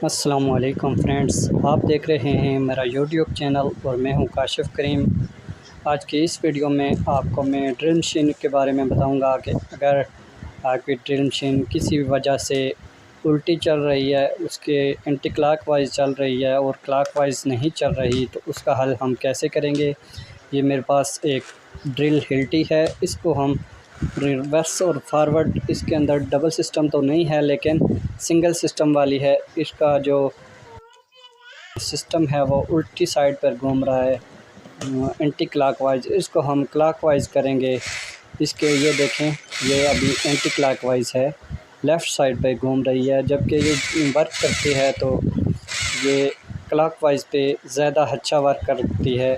अस्सलामुअलैकुम फ्रेंड्स, आप देख रहे हैं मेरा यूट्यूब चैनल और मैं हूं काशिफ़ करीम। आज की इस वीडियो में आपको मैं ड्रिल मशीन के बारे में बताऊंगा कि अगर आपकी ड्रिल मशीन किसी भी वजह से उल्टी चल रही है, उसके एंटी क्लॉकवाइज चल रही है और क्लॉकवाइज नहीं चल रही, तो उसका हल हम कैसे करेंगे। ये मेरे पास एक ड्रिल हिल्टी है, इसको हम रिवर्स और फॉरवर्ड, इसके अंदर डबल सिस्टम तो नहीं है लेकिन सिंगल सिस्टम वाली है। इसका जो सिस्टम है वो उल्टी साइड पर घूम रहा है, एंटी क्लॉकवाइज। इसको हम क्लॉकवाइज करेंगे। इसके ये देखें, ये अभी एंटी क्लॉकवाइज है, लेफ़्ट साइड पे घूम रही है, जबकि ये वर्क करती है तो ये क्लॉकवाइज पे ज़्यादा अच्छा वर्क करती है।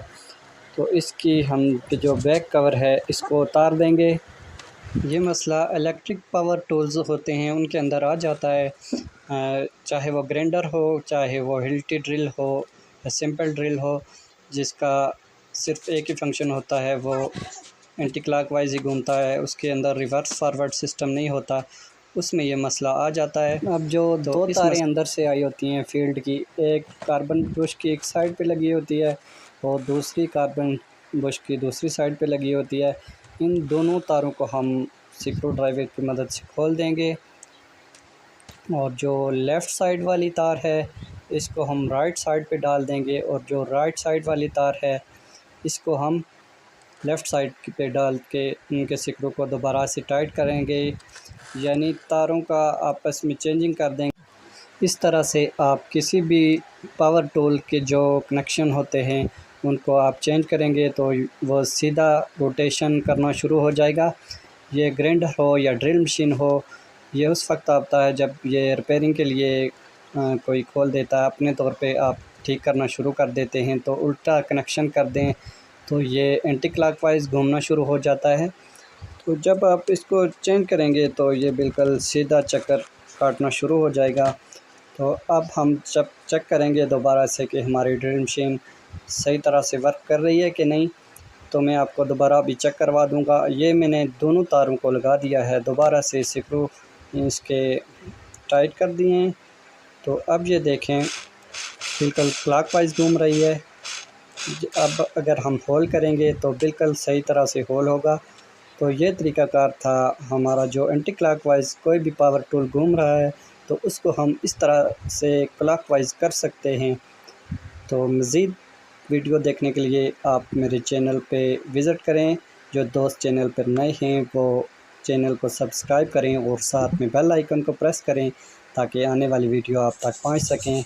तो इसकी हम जो बैक कवर है इसको उतार देंगे। ये मसला इलेक्ट्रिक पावर टूल्स होते हैं उनके अंदर आ जाता है, चाहे वो ग्राइंडर हो, चाहे वो हिल्टी ड्रिल हो या सिंपल ड्रिल हो, जिसका सिर्फ एक ही फंक्शन होता है, वो एंटी क्लॉकवाइज ही घूमता है, उसके अंदर रिवर्स फॉरवर्ड सिस्टम नहीं होता, उसमें ये मसला आ जाता है। अब जो दो तारें अंदर से आई होती हैं फील्ड की, एक कार्बन बुश की एक साइड पे लगी होती है और दूसरी कार्बन बुश की दूसरी साइड पे लगी होती है। इन दोनों तारों को हम स्क्रू ड्राइवर की मदद से खोल देंगे और जो लेफ़्ट साइड वाली तार है इसको हम राइट साइड पे डाल देंगे और जो राइट साइड वाली तार है इसको हम लेफ़्ट साइड पे डाल के उनके स्क्रू को दोबारा से टाइट करेंगे, यानी तारों का आपस में चेंजिंग कर देंगे। इस तरह से आप किसी भी पावर टूल के जो कनेक्शन होते हैं उनको आप चेंज करेंगे तो वो सीधा रोटेशन करना शुरू हो जाएगा। ये ग्राइंडर हो या ड्रिल मशीन हो, ये उस वक्त आता है जब ये रिपेयरिंग के लिए कोई खोल देता है, अपने तौर पे आप ठीक करना शुरू कर देते हैं तो उल्टा कनेक्शन कर दें तो ये एंटी क्लॉकवाइज घूमना शुरू हो जाता है। तो जब आप इसको चेंज करेंगे तो ये बिल्कुल सीधा चक्कर काटना शुरू हो जाएगा। तो अब हम जब चेक करेंगे दोबारा से कि हमारी ड्रिल मशीन सही तरह से वर्क कर रही है कि नहीं, तो मैं आपको दोबारा भी चेक करवा दूंगा। ये मैंने दोनों तारों को लगा दिया है, दोबारा से स्क्रू इसके टाइट कर दिए हैं। तो अब ये देखें बिल्कुल क्लॉकवाइज घूम रही है। अब अगर हम होल करेंगे तो बिल्कुल सही तरह से होल होगा। तो ये तरीक़ाकार था हमारा, जो एंटी क्लॉकवाइज कोई भी पावर टूल घूम रहा है तो उसको हम इस तरह से क्लॉकवाइज कर सकते हैं। तो मज़ीद वीडियो देखने के लिए आप मेरे चैनल पे विज़िट करें। जो दोस्त चैनल पर नए हैं वो चैनल को सब्सक्राइब करें और साथ में बेल आइकन को प्रेस करें ताकि आने वाली वीडियो आप तक पहुंच सकें।